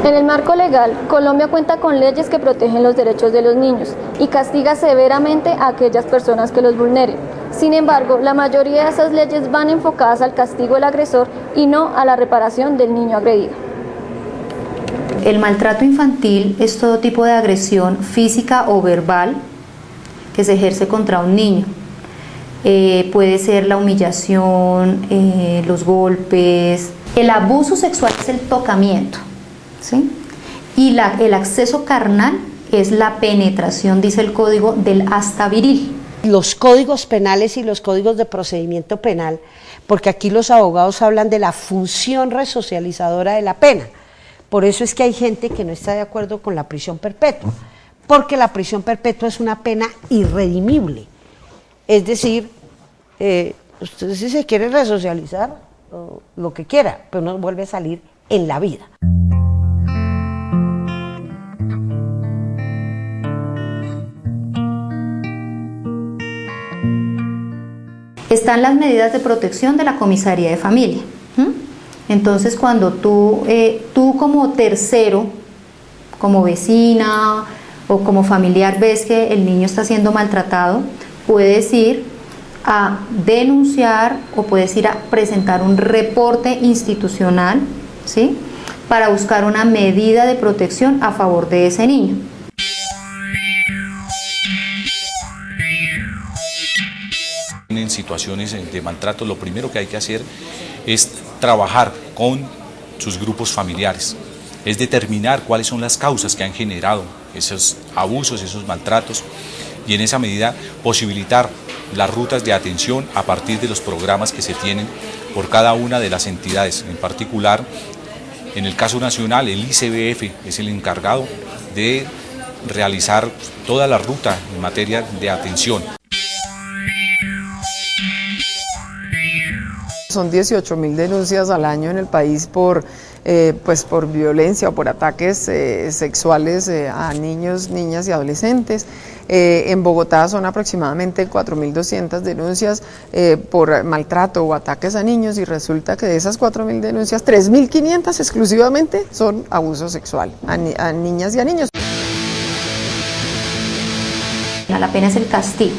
En el marco legal, Colombia cuenta con leyes que protegen los derechos de los niños y castiga severamente a aquellas personas que los vulneren. Sin embargo, la mayoría de esas leyes van enfocadas al castigo del agresor y no a la reparación del niño agredido. El maltrato infantil es todo tipo de agresión física o verbal que se ejerce contra un niño. Puede ser la humillación, los golpes. El abuso sexual es el tocamiento, ¿sí? Y el acceso carnal es la penetración, dice el código, del hasta viril. Los códigos penales y los códigos de procedimiento penal, porque aquí los abogados hablan de la función resocializadora de la pena. Por eso es que hay gente que no está de acuerdo con la prisión perpetua, porque la prisión perpetua es una pena irredimible. Es decir, usted si se quiere resocializar, lo que quiera, pero no vuelve a salir en la vida. Están las medidas de protección de la comisaría de familia. Entonces, cuando tú como tercero, como vecina o como familiar ves que el niño está siendo maltratado, puedes ir a denunciar o puedes ir a presentar un reporte institucional, ¿sí?, para buscar una medida de protección a favor de ese niño. En situaciones de maltrato, lo primero que hay que hacer es trabajar con sus grupos familiares, es determinar cuáles son las causas que han generado esos abusos, esos maltratos, y en esa medida posibilitar las rutas de atención a partir de los programas que se tienen por cada una de las entidades. En particular, en el caso nacional, el ICBF es el encargado de realizar toda la ruta en materia de atención. Son 18.000 denuncias al año en el país por violencia o por ataques sexuales a niños, niñas y adolescentes. En Bogotá son aproximadamente 4.200 denuncias por maltrato o ataques a niños, y resulta que de esas 4.000 denuncias, 3.500 exclusivamente son abuso sexual a niñas y a niños. La pena es el castigo.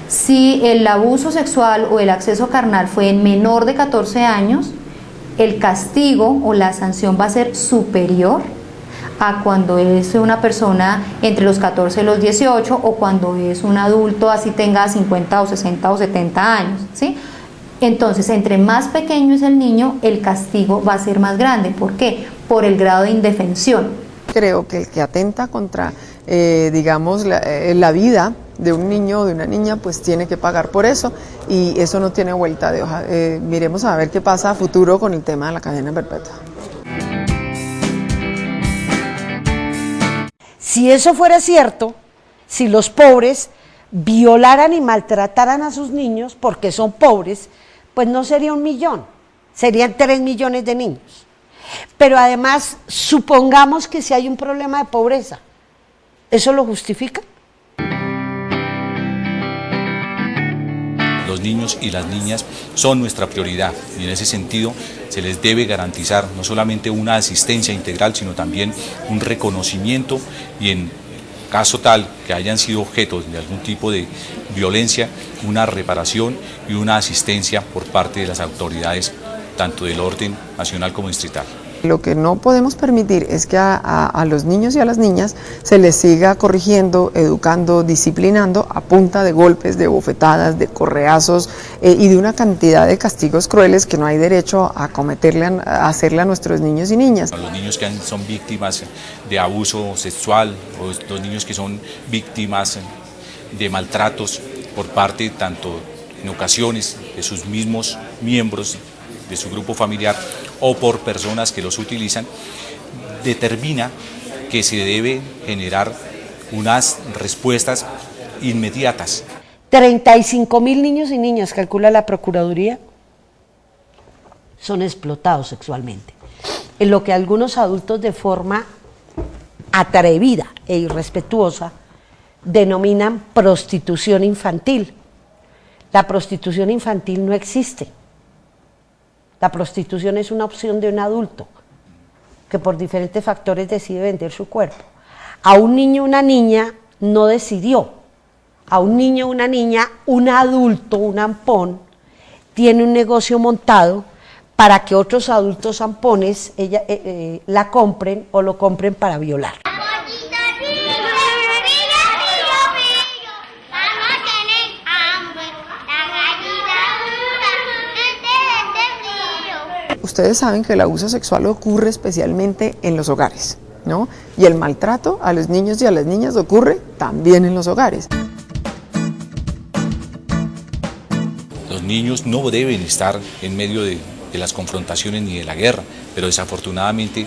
Si el abuso sexual o el acceso carnal fue en menor de 14 años, el castigo o la sanción va a ser superior a cuando es una persona entre los 14 y los 18 o cuando es un adulto así tenga 50 o 60 o 70 años, ¿sí? Entonces, entre más pequeño es el niño, el castigo va a ser más grande. ¿Por qué? Por el grado de indefensión. Creo que el que atenta contra, la vida de un niño o de una niña, pues tiene que pagar por eso, y eso no tiene vuelta de hoja. Miremos a ver qué pasa a futuro con el tema de la cadena perpetua. Si eso fuera cierto, si los pobres violaran y maltrataran a sus niños porque son pobres, pues no sería 1 millón, serían 3 millones de niños. Pero además, supongamos que si hay un problema de pobreza, ¿eso lo justifica? Los niños y las niñas son nuestra prioridad, y en ese sentido se les debe garantizar no solamente una asistencia integral, sino también un reconocimiento, y en caso tal que hayan sido objeto de algún tipo de violencia, una reparación y una asistencia por parte de las autoridades, tanto del orden nacional como distrital. Lo que no podemos permitir es que a los niños y a las niñas se les siga corrigiendo, educando, disciplinando a punta de golpes, de bofetadas, de correazos y de una cantidad de castigos crueles que no hay derecho a hacerle a nuestros niños y niñas. Los niños que son víctimas de abuso sexual, o los niños que son víctimas de maltratos por parte tanto en ocasiones de sus mismos miembros de su grupo familiar o por personas que los utilizan, determina que se debe generar unas respuestas inmediatas. 35.000 niños y niñas, calcula la Procuraduría, son explotados sexualmente. En lo que algunos adultos de forma atrevida e irrespetuosa denominan prostitución infantil. La prostitución infantil no existe. La prostitución es una opción de un adulto que por diferentes factores decide vender su cuerpo. A un niño o una niña no decidió. A un niño o una niña, un adulto, un ampón, tiene un negocio montado para que otros adultos ampones la compren o lo compren para violar. Ustedes saben que el abuso sexual ocurre especialmente en los hogares, ¿no? Y el maltrato a los niños y a las niñas ocurre también en los hogares. Los niños no deben estar en medio de las confrontaciones ni de la guerra, pero desafortunadamente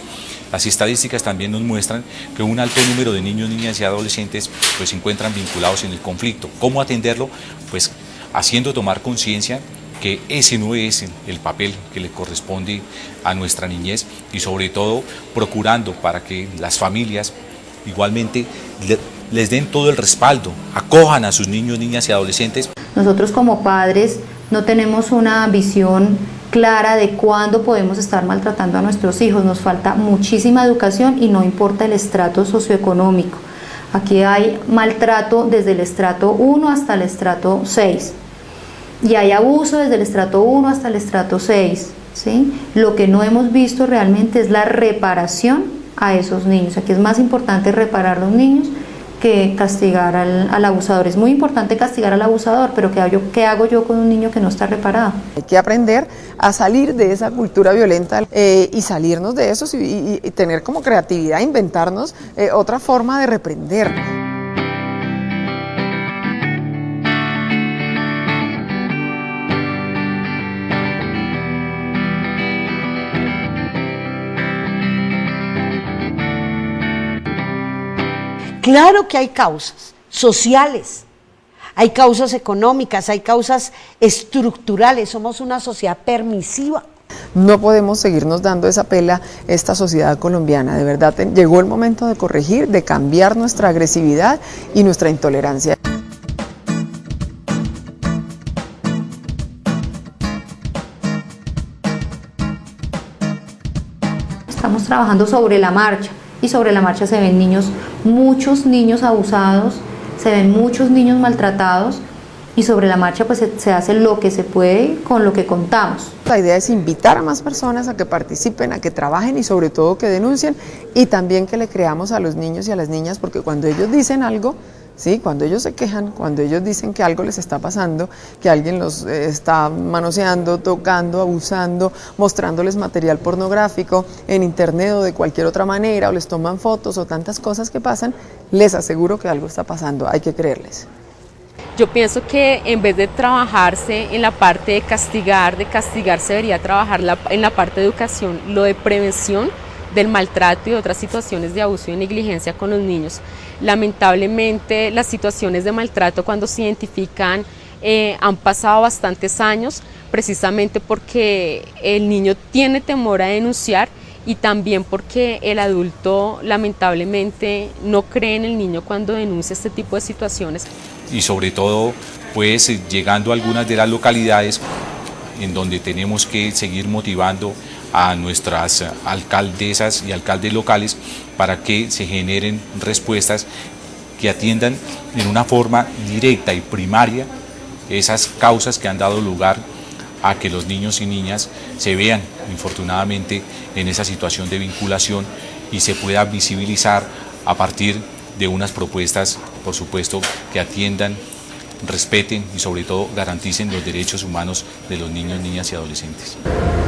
las estadísticas también nos muestran que un alto número de niños, niñas y adolescentes pues se encuentran vinculados en el conflicto. ¿Cómo atenderlo? Pues haciendo tomar conciencia que ese no es el papel que le corresponde a nuestra niñez y sobre todo procurando para que las familias igualmente les den todo el respaldo, acojan a sus niños, niñas y adolescentes. Nosotros como padres no tenemos una visión clara de cuándo podemos estar maltratando a nuestros hijos, nos falta muchísima educación y no importa el estrato socioeconómico. Aquí hay maltrato desde el estrato 1 hasta el estrato 6. Y hay abuso desde el estrato 1 hasta el estrato 6, ¿sí? Lo que no hemos visto realmente es la reparación a esos niños. Aquí es más importante reparar a los niños que castigar al abusador. Es muy importante castigar al abusador, pero ¿qué hago yo con un niño que no está reparado? Hay que aprender a salir de esa cultura violenta y salirnos de eso y tener como creatividad, inventarnos otra forma de reprender. Claro que hay causas sociales, hay causas económicas, hay causas estructurales, somos una sociedad permisiva. No podemos seguirnos dando esa pela a esta sociedad colombiana, de verdad llegó el momento de corregir, de cambiar nuestra agresividad y nuestra intolerancia. Estamos trabajando sobre la marcha. Y sobre la marcha se ven muchos niños abusados, se ven muchos niños maltratados y sobre la marcha pues se hace lo que se puede con lo que contamos. La idea es invitar a más personas a que participen, a que trabajen y sobre todo que denuncien y también que le creamos a los niños y a las niñas porque cuando ellos dicen algo, ¿sí? Cuando ellos se quejan, cuando ellos dicen que algo les está pasando, que alguien los está manoseando, tocando, abusando, mostrándoles material pornográfico en internet o de cualquier otra manera, o les toman fotos o tantas cosas que pasan, les aseguro que algo está pasando, hay que creerles. Yo pienso que en vez de trabajarse en la parte de castigar se debería trabajar en la parte de educación, lo de prevención del maltrato y de otras situaciones de abuso y negligencia con los niños. Lamentablemente las situaciones de maltrato cuando se identifican han pasado bastantes años precisamente porque el niño tiene temor a denunciar y también porque el adulto lamentablemente no cree en el niño cuando denuncia este tipo de situaciones. Y sobre todo pues llegando a algunas de las localidades en donde tenemos que seguir motivando a nuestras alcaldesas y alcaldes locales para que se generen respuestas que atiendan en una forma directa y primaria esas causas que han dado lugar a que los niños y niñas se vean infortunadamente en esa situación de vinculación y se pueda visibilizar a partir de unas propuestas, por supuesto, que atiendan, respeten y sobre todo garanticen los derechos humanos de los niños, niñas y adolescentes.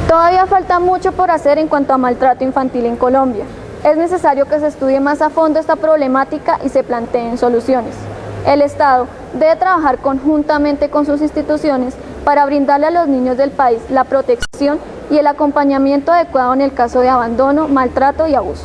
Todavía falta mucho por hacer en cuanto a maltrato infantil en Colombia. Es necesario que se estudie más a fondo esta problemática y se planteen soluciones. El Estado debe trabajar conjuntamente con sus instituciones para brindarle a los niños del país la protección y el acompañamiento adecuado en el caso de abandono, maltrato y abuso.